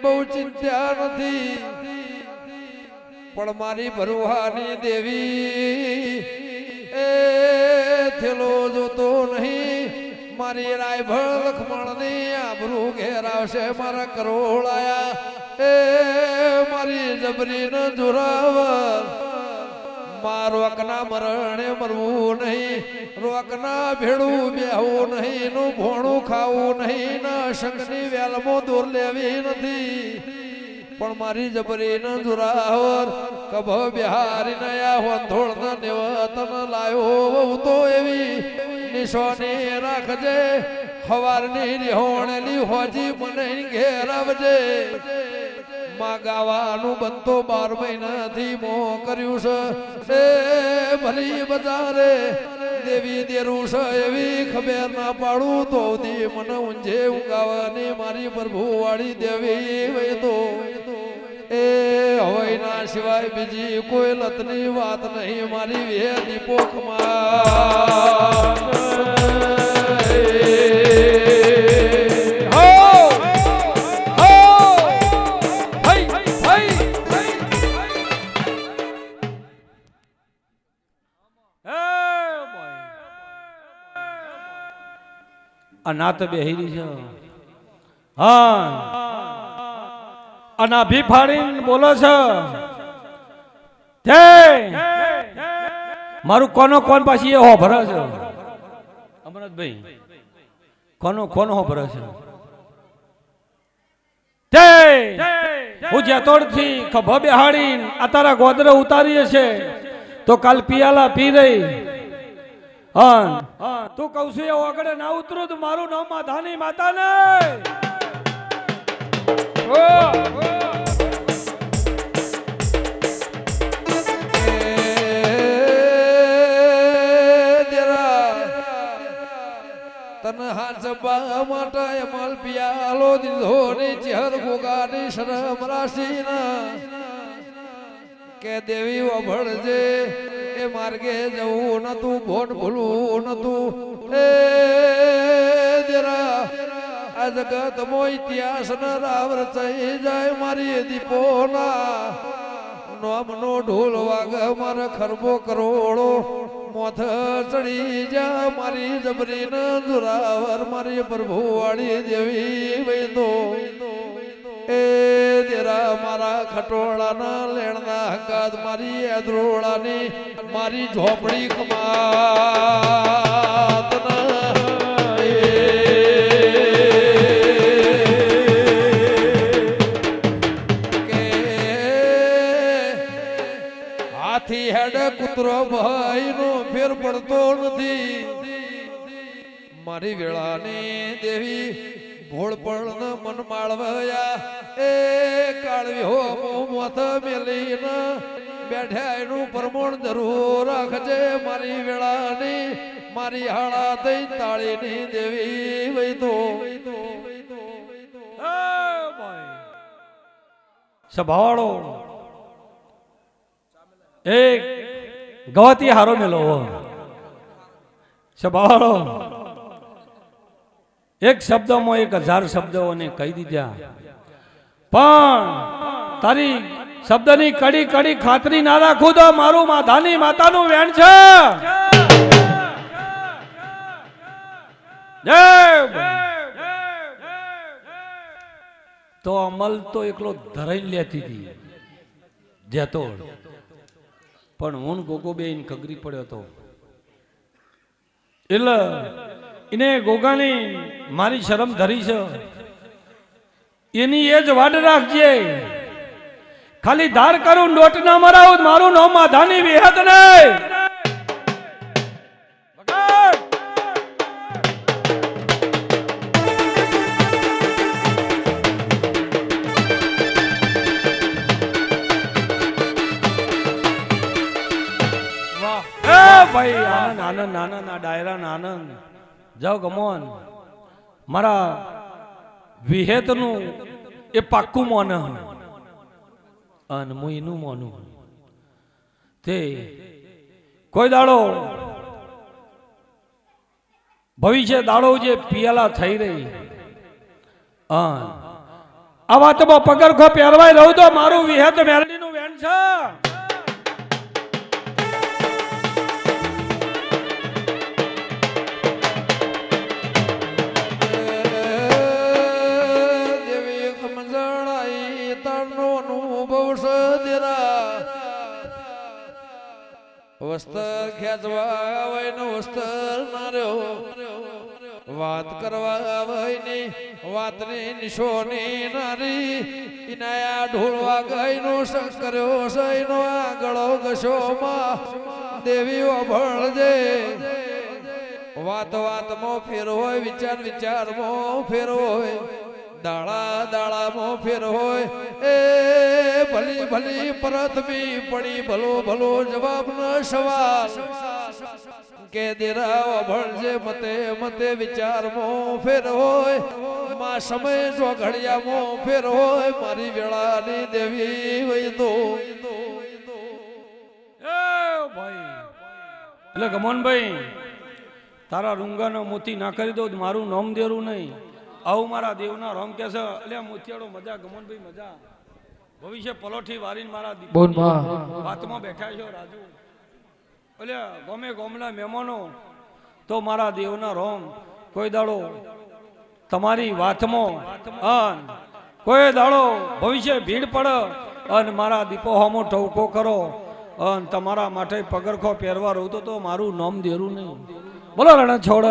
બહુ ચિંતા નથી પણ મારી ભરુહાની દેવી એ થેલો જોતો નહીં મારી રાયભળ લખમણની આબરૂ ઘેરાવશે મારા કરોળાયા એ મારી જબરી ન જોરાવર માં રોકના મરણે મરવું નહીં રોકના ભેડું બેહવું નહીં નું ભોણું ખાવું નહીં ના શંખની વેલમો દૂર લેવી નથી પણ મારી જબરી ન જોરાવર કભ બિહારી નયા હોંધોળ ન નિવતન લાયો તો એવી નિશોની રાખજે હવારની રિહોણેલી હોજી મને ઘેરાવજે માં ગાવાનું બનતો 12 મહિનાથી મો કર્યું છે એ ભલી બજારે દેવી દેરું છે એવી ખબર ના પાડું તો દી મને ઊંઝે ઊંઘાવાની મારી પ્રભુ વાળી દેવી વઈ તો એ હોય ના સિવાય બીજી કોઈ લતની વાત નહીં મારી વે દીપોકમાં નાત બેહરી છે હા અને અભી ફાડીને બોલો છો તે મારું કોનો કોણ પાછી એ હોભરે છે અમરતભાઈ કોનો કોણ હોભરે છે તે હું જેતોડ થી ખભા બેહાડીને આ તારા ગોદરે ઉતારીએ છે તો કાલ પિયાલા પી રહી હા તું કહું છું એ આગળ ના ઉતરું તો મારું નામ માધાની માતા ને તન હાથ બા માટે અમલ પિયાલો દીધો ની ચહેર ગોગાની શરમ રાશિના કે દેવી વભળજે એ માર્ગે જવું નતું ભોટ ભૂલવું નતું એ દેરા આ જગત મો ઇતિહાસ ન રાવ રચાઈ જાય મારી દીપોના નોમનો ઢોલ વાગ મારે ખરબો કરોડો મોથ ચડી જા મારી જબરી ન જોરાવર મારી પ્રભુ વાળી દેવી વૈદો એ દેરા મારા ખટોળાના લેણના હંગાત મારી એદરોળાની મારી ઝોપડી કમાત કે હાથી હેડ કૂતરો ભાઈ નો ફેર પડતો નથી મારી વેળાની દેવી ભોળપણ મન માળવયા એ કાળવી હો મોથ મેલીને બેઠા એનું પ્રમોણ જરૂર રાખજે મારી વેળાની મારી હાળા દઈ તાળીની દેવી વૈદો સભાવાળો એક ગવતી હારો મેલો સભાવાળો એક શબ્દમાં 1000 શબ્દોને કહી દીધા પણ તારી શબ્દની કડી કડી ખાતરી ના રાખું તો મારું માધાની માતાનું વેણ છે તો અમલ તો એકલો ધરાઈ લેતી હતી જેતો પણ હું ગોગોબેન ખગરી પડ્યો તો એટલે એને ગોગાની મારી શરમ ધરી છે એની એ જ વાડ રાખજે ખાલી ધાર કરું ડોટ ના મરાવું મારું નામ માધાની વિહત નહીં ભાઈ આનંદ આનંદ આનંદ આ ડાયરા આનંદ જાઓ ગમોન મારા વિહેતનું એ પાક્કું મોન અને હું એનું મોનું તે કોઈ દાડો ભવિષ્ય દાડો જે પિયાલા થઈ રહી આ વાતમાં પગરખો પહેરવાય રહું તો મારું વિહેત મેરડીનું વેણ છે વસ્ત્ર ખેંચવા આવે ને વસ્ત્ર ના રહ્યો વાત કરવા આવે ને વાતની નિશોની નારી ઇનાયા ઢોળવા ગઈ નો શંકર્યો સૈનો આગળો ગશોમાં દેવી અભળજે વાત વાતમાં ફેર હોય વિચાર વિચારમાં ફેર હોય દાળા દાળામાં ફેર હોય એ ભલી ભલી પરતમી પડી ભલો ભલો જવાબ ન સવાલ કે દેરાવ ભણજે મતે મતે વિચારમાં ફેર હોય માં સમય જો ઘડિયામાં ફેર હોય મારી વેળાની દેવી હોય તો એટલે ગમનભાઈ તારા રૂંગાનો મોતી ના કરી દો મારું નામ દેરું નહીં આવું મારા દેવના રોમ કે છે એટલે મોતિયાળો મજા ગમનભાઈ મજા ભવિષ્ય પલોઠી વારીને મારા વાતમાં બેઠા છો રાજુ એટલે ગમે ગોમના મહેમાનો તો મારા દેવના રોમ કોઈ દાડો તમારી વાતમાં કોઈ દાડો ભવિષ્ય ભીડ પડે અને મારા દીપો હોમો ટવકો કરો અને તમારા માટે પગરખો પહેરવા રહું તો મારું નામ દેરું નહીં. બોલો રણછોડ.